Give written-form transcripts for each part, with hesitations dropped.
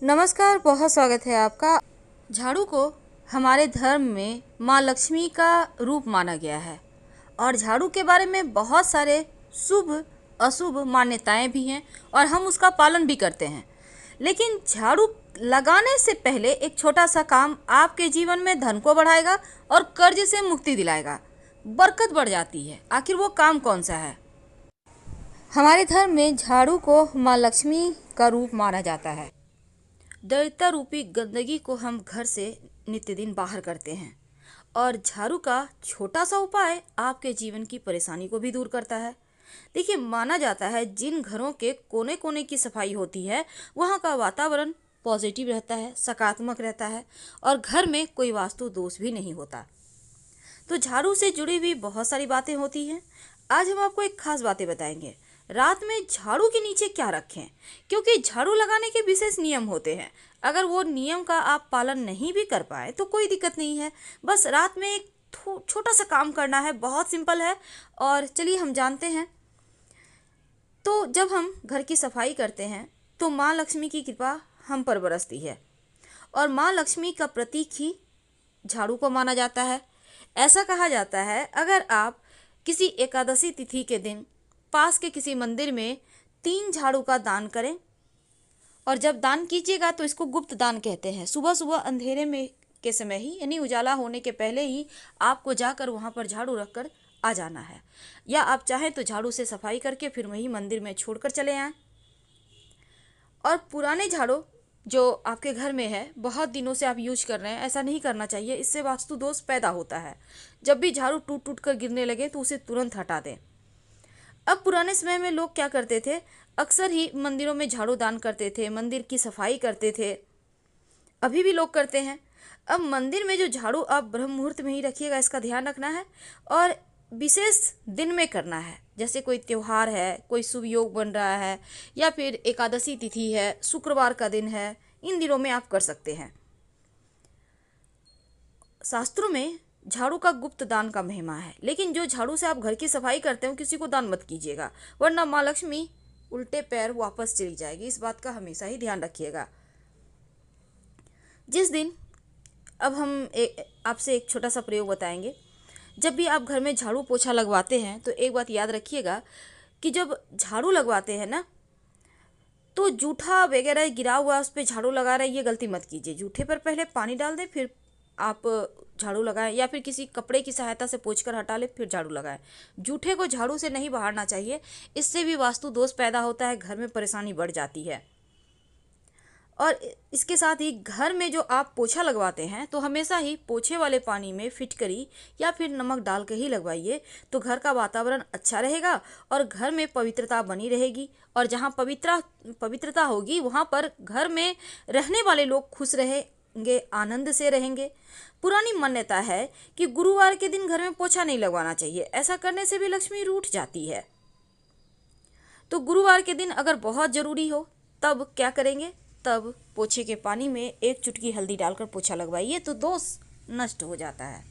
नमस्कार, बहुत स्वागत है आपका। झाड़ू को हमारे धर्म में माँ लक्ष्मी का रूप माना गया है और झाड़ू के बारे में बहुत सारे शुभ अशुभ मान्यताएं भी हैं और हम उसका पालन भी करते हैं। लेकिन झाड़ू लगाने से पहले एक छोटा सा काम आपके जीवन में धन को बढ़ाएगा और कर्ज से मुक्ति दिलाएगा, बरकत बढ़ जाती है। आखिर वो काम कौन सा है? हमारे धर्म में झाड़ू को माँ लक्ष्मी का रूप माना जाता है। दरिद्रता रूपी गंदगी को हम घर से नित्य दिन बाहर करते हैं और झाड़ू का छोटा सा उपाय आपके जीवन की परेशानी को भी दूर करता है। देखिए, माना जाता है जिन घरों के कोने कोने की सफाई होती है वहाँ का वातावरण पॉजिटिव रहता है, सकारात्मक रहता है और घर में कोई वास्तु दोष भी नहीं होता। तो झाड़ू से जुड़ी हुई बहुत सारी बातें होती हैं। आज हम आपको एक खास बातें बताएंगे। रात में झाड़ू के नीचे क्या रखें, क्योंकि झाड़ू लगाने के विशेष नियम होते हैं। अगर वो नियम का आप पालन नहीं भी कर पाए तो कोई दिक्कत नहीं है, बस रात में एक छोटा सा काम करना है, बहुत सिंपल है। और चलिए हम जानते हैं। तो जब हम घर की सफाई करते हैं तो माँ लक्ष्मी की कृपा हम पर बरसती है और माँ लक्ष्मी का प्रतीक ही झाड़ू को माना जाता है। ऐसा कहा जाता है, अगर आप किसी एकादशी तिथि के दिन पास के किसी मंदिर में 3 झाड़ू का दान करें और जब दान कीजिएगा तो इसको गुप्त दान कहते हैं। सुबह सुबह अंधेरे में के समय ही, यानी उजाला होने के पहले ही आपको जाकर वहाँ पर झाड़ू रखकर आ जाना है, या आप चाहें तो झाड़ू से सफाई करके फिर वही मंदिर में छोड़कर चले आएँ। और पुराने झाड़ू जो आपके घर में है, बहुत दिनों से आप यूज कर रहे हैं, ऐसा नहीं करना चाहिए। इससे वास्तु दोष पैदा होता है। जब भी झाड़ू टूट टूट कर गिरने लगे तो उसे तुरंत हटा दें। अब पुराने समय में लोग क्या करते थे, अक्सर ही मंदिरों में झाड़ू दान करते थे, मंदिर की सफाई करते थे। अभी भी लोग करते हैं। अब मंदिर में जो झाड़ू आप ब्रह्म मुहूर्त में ही रखिएगा, इसका ध्यान रखना है और विशेष दिन में करना है। जैसे कोई त्योहार है, कोई शुभ योग बन रहा है, या फिर एकादशी तिथि है, शुक्रवार का दिन है, इन दिनों में आप कर सकते हैं। शास्त्रों में झाड़ू का गुप्त दान का महिमा है, लेकिन जो झाड़ू से आप घर की सफाई करते हो किसी को दान मत कीजिएगा, वरना माँ लक्ष्मी उल्टे पैर वापस चली जाएगी। इस बात का हमेशा ही ध्यान रखिएगा। जिस दिन अब हम आपसे एक छोटा सा प्रयोग बताएंगे। जब भी आप घर में झाड़ू पोछा लगवाते हैं तो एक बात याद रखिएगा कि जब झाड़ू लगवाते हैं ना, तो जूठा वगैरह गिरा हुआ उस पर झाड़ू लगा रहे, ये गलती मत कीजिए। जूठे पर पहले पानी डाल दें, फिर आप झाड़ू लगाएं, या फिर किसी कपड़े की सहायता से पोंछकर हटा ले फिर झाड़ू लगाएं। जूठे को झाड़ू से नहीं बहारना चाहिए, इससे भी वास्तु दोष पैदा होता है, घर में परेशानी बढ़ जाती है। और इसके साथ ही घर में जो आप पोछा लगवाते हैं तो हमेशा ही पोछे वाले पानी में फिटकरी या फिर नमक डाल के ही लगवाइए, तो घर का वातावरण अच्छा रहेगा और घर में पवित्रता बनी रहेगी। और जहाँ पवित्रता होगी वहाँ पर घर में रहने वाले लोग खुश रहेंगे, आनंद से रहेंगे। पुरानी मान्यता है कि गुरुवार के दिन घर में पोछा नहीं लगवाना चाहिए, ऐसा करने से भी लक्ष्मी रूठ जाती है। तो गुरुवार के दिन अगर बहुत ज़रूरी हो तब क्या करेंगे, तब पोछे के पानी में 1 चुटकी हल्दी डालकर पोछा लगवाइए, तो दोष नष्ट हो जाता है।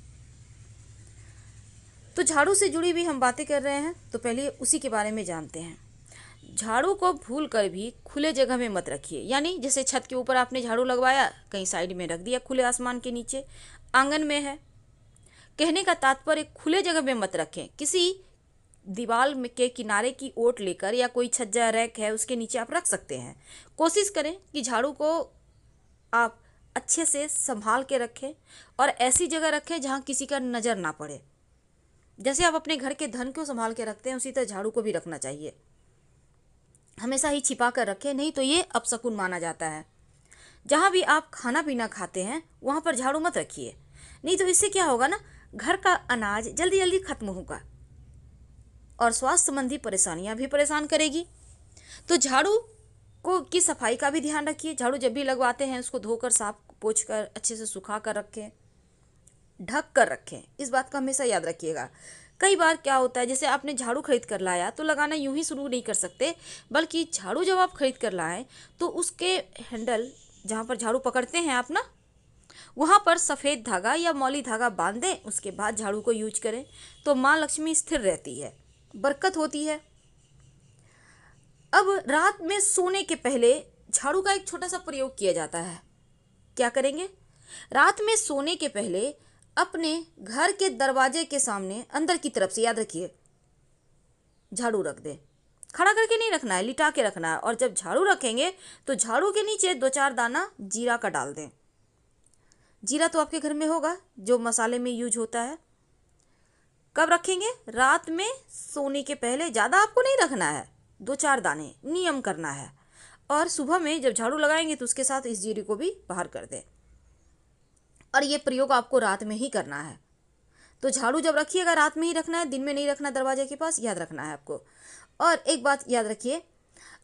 तो झाड़ू से जुड़ी भी हम बातें कर रहे हैं, तो पहले उसी के बारे में जानते हैं। झाड़ू को भूल कर भी खुले जगह में मत रखिए, यानी जैसे छत के ऊपर आपने झाड़ू लगवाया, कहीं साइड में रख दिया, खुले आसमान के नीचे, आंगन में है। कहने का तात्पर्य खुले जगह में मत रखें। किसी दीवार के किनारे की ओट लेकर या कोई छज्जा रैक है उसके नीचे आप रख सकते हैं। कोशिश करें कि झाड़ू को आप अच्छे से संभाल के रखें और ऐसी जगह रखें जहां किसी का नज़र ना पड़े। जैसे आप अपने घर के धन को संभाल के रखते हैं उसी तरह झाड़ू को भी रखना चाहिए। हमेशा ही छिपा कर रखें, नहीं तो ये अपशकुन माना जाता है। जहाँ भी आप खाना पीना खाते हैं वहाँ पर झाड़ू मत रखिए, नहीं तो इससे क्या होगा ना, घर का अनाज जल्दी जल्दी खत्म होगा और स्वास्थ्य संबंधी परेशानियां भी परेशान करेगी। तो झाड़ू को की सफाई का भी ध्यान रखिए। झाड़ू जब भी लगवाते हैं उसको धोकर, साफ पोंछ कर, अच्छे से सुखा कर रखें, ढक कर रखें। इस बात का हमेशा याद रखिएगा। कई बार क्या होता है, जैसे आपने झाड़ू खरीद कर लाया तो लगाना यूं ही शुरू नहीं कर सकते, बल्कि झाड़ू जब आप खरीद कर लाएं तो उसके हैंडल जहाँ पर झाड़ू पकड़ते हैं आप ना, वहाँ पर सफ़ेद धागा या मौली धागा बांध दें, उसके बाद झाड़ू को यूज करें, तो माँ लक्ष्मी स्थिर रहती है, बरकत होती है। अब रात में सोने के पहले झाड़ू का एक छोटा सा प्रयोग किया जाता है। क्या करेंगे? रात में सोने के पहले अपने घर के दरवाजे के सामने अंदर की तरफ से, याद रखिए, झाड़ू रख दें। खड़ा करके नहीं रखना है, लिटा के रखना है। और जब झाड़ू रखेंगे तो झाड़ू के नीचे 2-4 दाना जीरा का डाल दें। जीरा तो आपके घर में होगा, जो मसाले में यूज होता है। कब रखेंगे? रात में सोने के पहले। ज़्यादा आपको नहीं रखना है, 2-4 दाने, नियम करना है। और सुबह में जब झाड़ू लगाएंगे तो उसके साथ इस जीरे को भी बाहर कर दें। और ये प्रयोग आपको रात में ही करना है। तो झाड़ू जब रखिएगा रात में ही रखना है, दिन में नहीं रखना, दरवाजे के पास, याद रखना है आपको। और एक बात याद रखिए,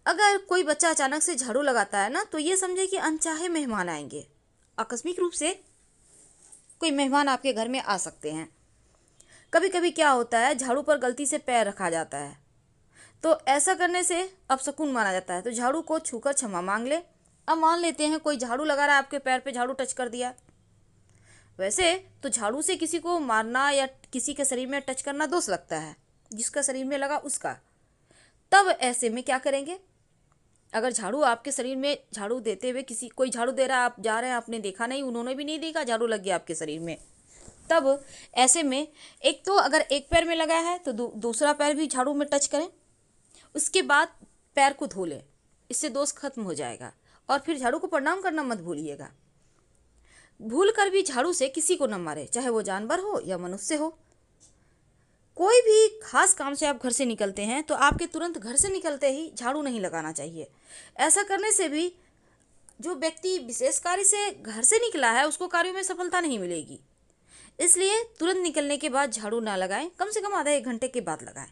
अगर कोई बच्चा अचानक से झाड़ू लगाता है ना, तो ये समझे कि अनचाहे मेहमान आएंगे। आकस्मिक रूप से कोई मेहमान आपके घर में आ सकते हैं। कभी कभी क्या होता है, झाड़ू पर गलती से पैर रखा जाता है, तो ऐसा करने से अपशकुन माना जाता है। तो झाड़ू को छूकर क्षमा मांग ले। अब मान लेते हैं कोई झाड़ू लगा रहा है, आपके पैर पे झाड़ू टच कर दिया। वैसे तो झाड़ू से किसी को मारना या किसी के शरीर में टच करना दोष लगता है, जिसका शरीर में लगा उसका। तब ऐसे में क्या करेंगे? अगर झाड़ू आपके शरीर में, झाड़ू देते हुए किसी, कोई झाड़ू दे रहा है, आप जा रहे हैं, आपने देखा नहीं, उन्होंने भी नहीं देखा, झाड़ू लग गया आपके शरीर में, तब ऐसे में एक तो अगर एक पैर में लगा है तो दूसरा पैर भी झाड़ू में टच करें। उसके बाद पैर को धो लें, इससे दोष खत्म हो जाएगा। और फिर झाड़ू को प्रणाम करना मत भूलिएगा। भूल कर भी झाड़ू से किसी को न मारे, चाहे वो जानवर हो या मनुष्य हो। कोई भी खास काम से आप घर से निकलते हैं तो आपके तुरंत घर से निकलते ही झाड़ू नहीं लगाना चाहिए। ऐसा करने से भी जो व्यक्ति विशेष कार्य से घर से निकला है उसको कार्यों में सफलता नहीं मिलेगी। इसलिए तुरंत निकलने के बाद झाड़ू ना लगाएं, कम से कम आधा 1 घंटे के बाद लगाएं।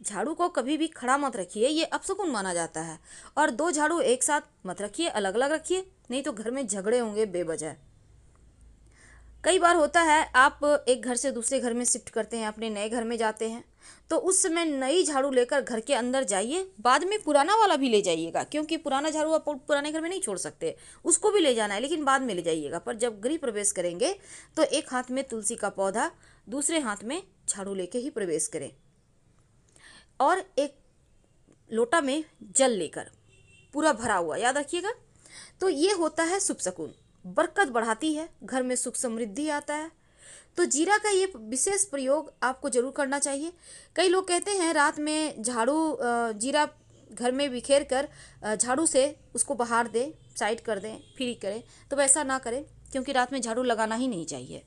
झाड़ू को कभी भी खड़ा मत रखिए, ये अपशकुन माना जाता है। और 2 झाड़ू एक साथ मत रखिए, अलग अलग रखिए, नहीं तो घर में झगड़े होंगे बेवजह। कई बार होता है आप एक घर से दूसरे घर में शिफ्ट करते हैं, अपने नए घर में जाते हैं, तो उस समय नई झाड़ू लेकर घर के अंदर जाइए। बाद में पुराना वाला भी ले जाइएगा, क्योंकि पुराना झाड़ू आप पुराने घर में नहीं छोड़ सकते, उसको भी ले जाना है, लेकिन बाद में ले जाइएगा। पर जब गृह प्रवेश करेंगे तो एक हाथ में तुलसी का पौधा, दूसरे हाथ में झाड़ू लेके ही प्रवेश करें। और एक लोटा में जल लेकर, पूरा भरा हुआ, याद रखिएगा। तो ये होता है शुभ शकुन, बरकत बढ़ाती है, घर में सुख समृद्धि आता है। तो जीरा का ये विशेष प्रयोग आपको जरूर करना चाहिए। कई लोग कहते हैं रात में झाड़ू, जीरा घर में बिखेर कर झाड़ू से उसको बाहर दें, साइड कर दें, फ्री करें। तो वैसा ना करें, क्योंकि रात में झाड़ू लगाना ही नहीं चाहिए।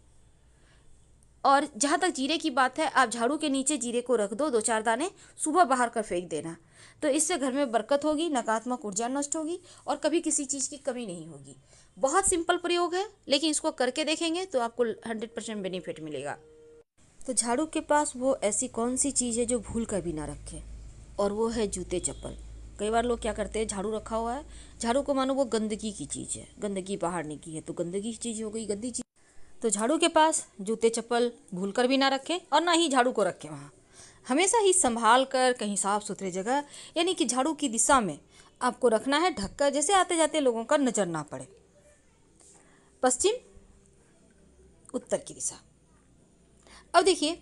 और जहाँ तक जीरे की बात है, आप झाड़ू के नीचे जीरे को रख दो, 2-4 दाने, सुबह बाहर कर फेंक देना। तो इससे घर में बरकत होगी, नकारात्मक ऊर्जा नष्ट होगी और कभी किसी चीज़ की कमी नहीं होगी। बहुत सिंपल प्रयोग है, लेकिन इसको करके देखेंगे तो आपको 100% बेनिफिट मिलेगा। तो झाड़ू के पास वो ऐसी कौन सी चीज़ है जो भूल कर भी ना रखे, और वो है जूते चप्पल। कई बार लोग क्या करते हैं, झाड़ू रखा हुआ है, झाड़ू को मानो वो गंदगी की चीज़ है, गंदगी बाहर नहीं की है तो गंदगी की चीज़ हो गई, गंदी चीज़। तो झाड़ू के पास जूते चप्पल भूल कर भी ना रखें, और ना ही झाड़ू को रखें वहाँ। हमेशा ही संभाल कर कहीं साफ सुथरे जगह, यानी कि झाड़ू की दिशा में आपको रखना है, ढककर, जैसे आते जाते लोगों का नजर ना पड़े। पश्चिम, उत्तर की दिशा। अब देखिए,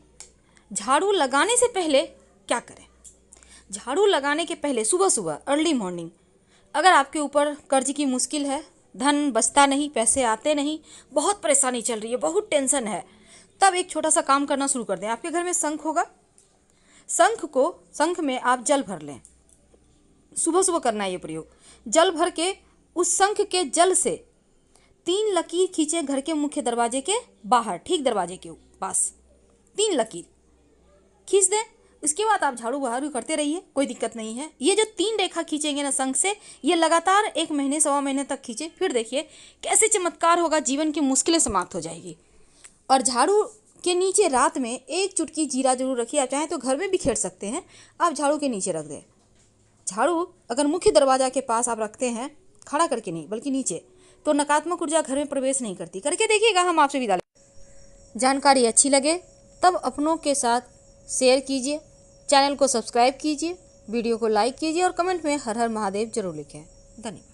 झाड़ू लगाने से पहले क्या करें। झाड़ू लगाने के पहले सुबह सुबह अर्ली मॉर्निंग, अगर आपके ऊपर कर्ज की मुश्किल है, धन बचता नहीं, पैसे आते नहीं, बहुत परेशानी चल रही है, बहुत टेंशन है, तब एक छोटा सा काम करना शुरू कर दें। आपके घर में शंख होगा, शंख में आप जल भर लें। सुबह सुबह करना है ये प्रयोग। जल भर के उस शंख के जल से 3 लकीर खींचे घर के मुख्य दरवाजे के बाहर, ठीक दरवाजे के पास 3 लकीर खींच दें। इसके बाद आप झाड़ू बहारू करते रहिए, कोई दिक्कत नहीं है। ये जो 3 रेखा खींचेंगे ना शंख से, ये लगातार 1 महीने 1.25 महीने तक खींचे, फिर देखिए कैसे चमत्कार होगा, जीवन की मुश्किलें समाप्त हो जाएगी। और झाड़ू के नीचे रात में 1 चुटकी जीरा जरूर रखिए। आप चाहें तो घर में बिखेर सकते हैं, आप झाड़ू के नीचे रख दें। झाड़ू अगर मुख्य दरवाजा के पास आप रखते हैं, खड़ा करके नहीं बल्कि नीचे, तो नकारात्मक ऊर्जा घर में प्रवेश नहीं करती। करके देखिएगा। हम आपसे विदा लेते हैं। जानकारी अच्छी लगे तब अपनों के साथ शेयर कीजिए, चैनल को सब्सक्राइब कीजिए, वीडियो को लाइक कीजिए और कमेंट में हर हर महादेव जरूर लिखें। धन्यवाद।